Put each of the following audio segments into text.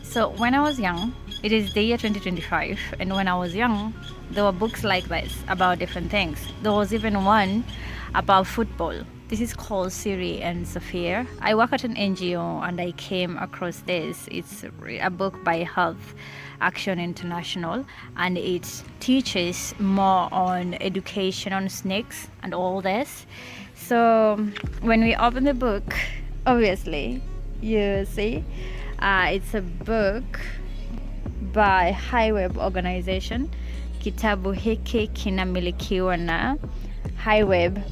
So when I was young, it is the year 2025, and when I was young, there were books like this about different things. There was even one about football. This is called Siri and Sophia. I work at an NGO and I came across this. It's a book by Health Action International, and it teaches more on education on snakes and all this. So when we open the book, obviously, you see, it's a book by Highweb organization. Kitabu hiki kinamilikiwa na Highweb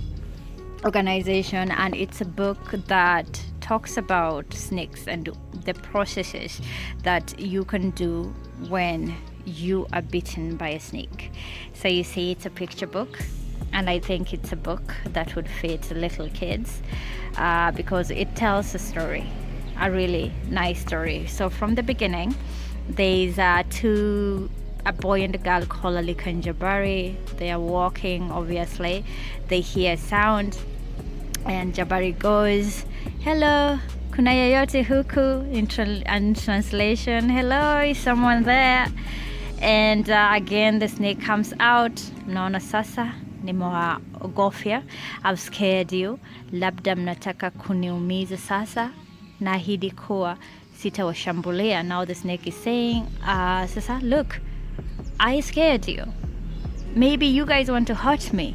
organization, and it's a book that talks about snakes and the processes that you can do when you are bitten by a snake. So you see, it's a picture book, and I think it's a book that would fit little kids because it tells a story, a really nice story. So from the beginning, there's a boy and a girl called Alika and Jabari. They are walking, obviously. They hear a sound, and Jabari goes, "Hello, kuna yeyote huku?" In translation, "Hello, is someone there?" And again, the snake comes out. Mnaona sasa, nimewaogofya. I've scared you. Labda mnataka kuniumiza sasa. Naahidi kuwa sitawashambulia. Now the snake is saying, sasa, look, I scared you. Maybe you guys want to hurt me,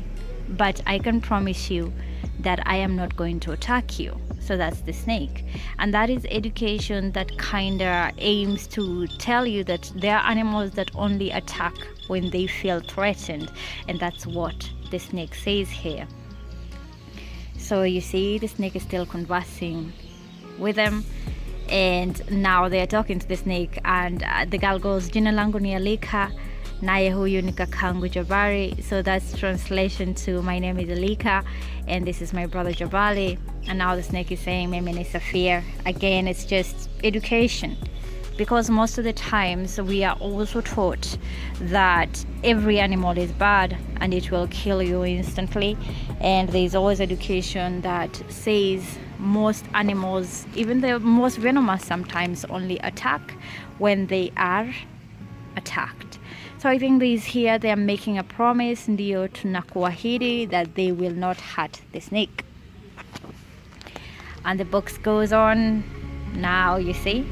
but I can promise you that I am not going to attack you. So that's the snake. And that is education that kind of aims to tell you that there are animals that only attack when they feel threatened. And that's what the snake says here. So you see, the snake is still conversing with them. And now they're talking to the snake, and the girl goes, "Jina langu ni Alika, naye huyu ni kakangu Jabari." So that's translation to, "My name is Alika, and this is my brother Jabali." And now the snake is saying, "Mimi ni Safia." Again, it's just education, because most of the times we are also taught that every animal is bad and it will kill you instantly. And there's always education that says most animals, even the most venomous, sometimes only attack when they are attacked. So I think these here, they are making a promise, ndio tunakuahidi, that they will not hurt the snake. And the book goes on. Now you see,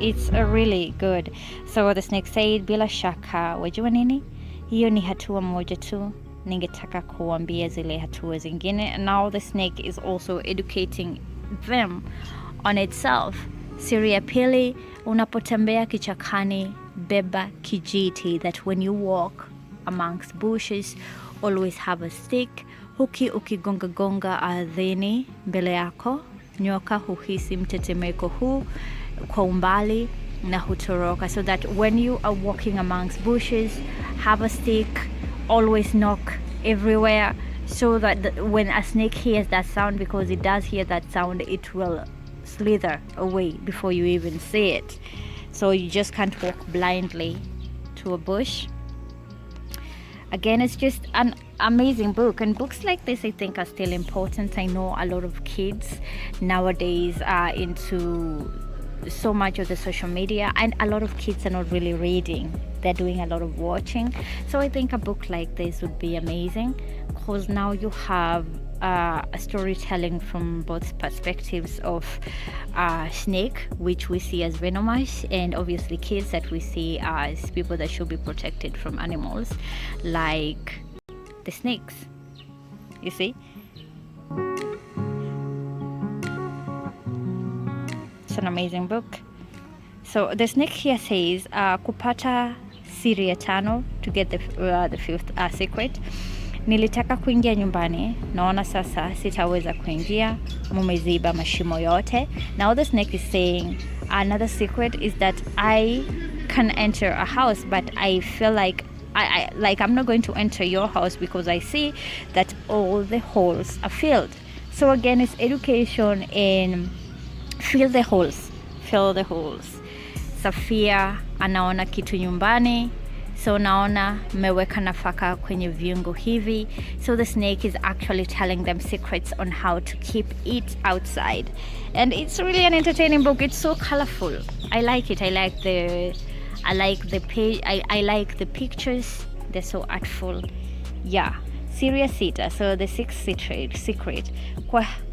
it's really good. So the snake said, "Bila shaka, wajua nini? Hiyo ni hatua moja tu. Ningetaka kuambia zile hatua zingine." And now the snake is also educating them on itself. Siri ya pili, unapotembea kichakani, beba kijiti, that when you walk amongst bushes, always have a stick. Huki ukigonga gonga ardhini mbele yako, nyoka huhisi mtetemeko huu kwa umbali na hutoroka. So that when you are walking amongst bushes, have a stick, always knock everywhere, so that when a snake hears that sound, because it does hear that sound, it will slither away before you even see it. So you just can't walk blindly to a bush. Again, it's just an amazing book, and books like this, I think, are still important. I know a lot of kids nowadays are into so much of the social media, and a lot of kids are not really reading, they're doing a lot of watching. So I think a book like this would be amazing, because now you have a storytelling from both perspectives of snake, which we see as venomous, and obviously kids that we see as people that should be protected from animals like the snakes. You see, it's an amazing book. So the snake here says, kupata siri ya tano, to get the fifth secret. Nilitaka kuingia nyumbani, naona sasa sitaweza kuingia, mumeziba mashimo yote. Now the snake is saying, another secret is that I can enter a house, but I feel like I'm not going to enter your house because I see that all the holes are filled. So again, it's education in fill the holes. Safia anaona kitu nyumbani. So naona meweka nafaka kwenye viungo hivi. So the snake is actually telling them secrets on how to keep it outside. And it's really an entertaining book. It's so colorful. I like it. I like the page. I like the pictures. They're so artful. Yeah. Serious Sita. So the sixth secret.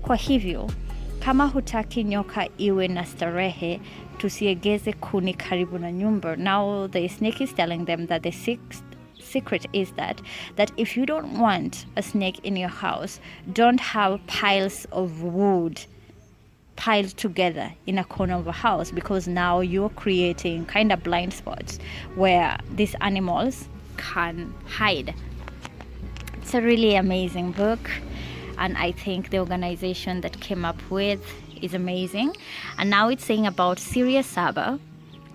Kwa hivyo, kama hutaki nyoka iwe na starehe, tusiegeze kuni karibu na nyumba. Now the snake is telling them that the sixth secret is that if you don't want a snake in your house, don't have piles of wood piled together in a corner of a house, because now you're creating kind of blind spots where these animals can hide. It's a really amazing book, and I think the organization that came up with is amazing. And now it's saying about Syria Saba.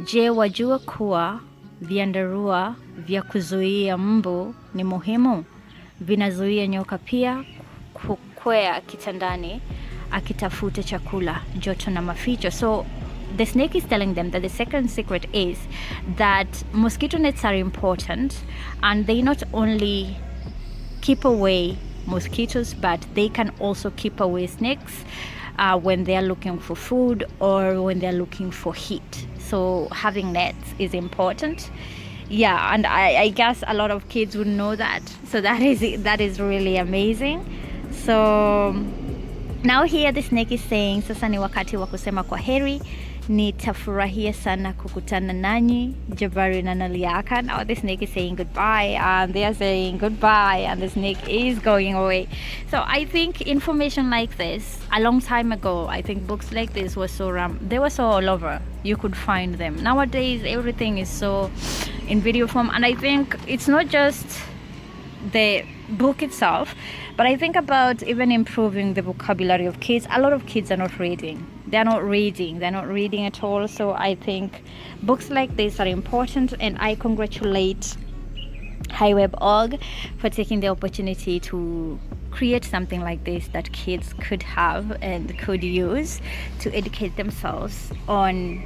Je, wajua kuwa viandarua vya kuzuia mbu ni muhimu? Vinazuia nyoka pia kukwea kitandani akitafute chakula, joto na maficho. So the snake is telling them that the second secret is that mosquito nets are important, and they not only keep away mosquitoes, but they can also keep away snakes when they are looking for food or when they are looking for heat. So having nets is important. Yeah, and I guess a lot of kids would know that. So that is really amazing. So now here the snake is saying, sasa ni wakati wa kusema kwaheri, nitafurahia sana kukutana nanyi, Jabari na Naliaka. Now the snake is saying goodbye, and they are saying goodbye, and the snake is going away. So I think information like this, a long time ago, I think books like this were they were so all over. You could find them. Nowadays, everything is so in video form, and I think it's not just the book itself, but I think about even improving the vocabulary of kids. A lot of kids are not reading. They're not reading at all. So I think books like this are important, and I congratulate HiWeb.org for taking the opportunity to create something like this that kids could have and could use to educate themselves on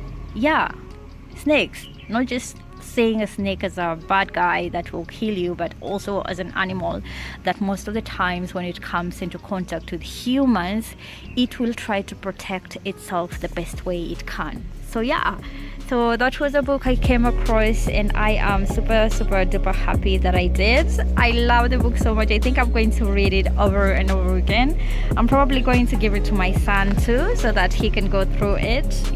snakes, not just seeing a snake as a bad guy that will kill you, but also as an animal that most of the times when it comes into contact with humans, it will try to protect itself the best way it can. So that was a book I came across, and I am super duper happy that I did. I love the book so much. I think I'm going to read it over and over again. I'm probably going to give it to my son too, so that he can go through it.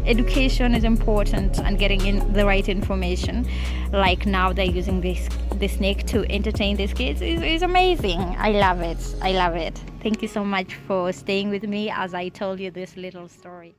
Education is important, and getting in the right information, like now they're using the snake to entertain these kids, is amazing. I love it. Thank you so much for staying with me as I told you this little story.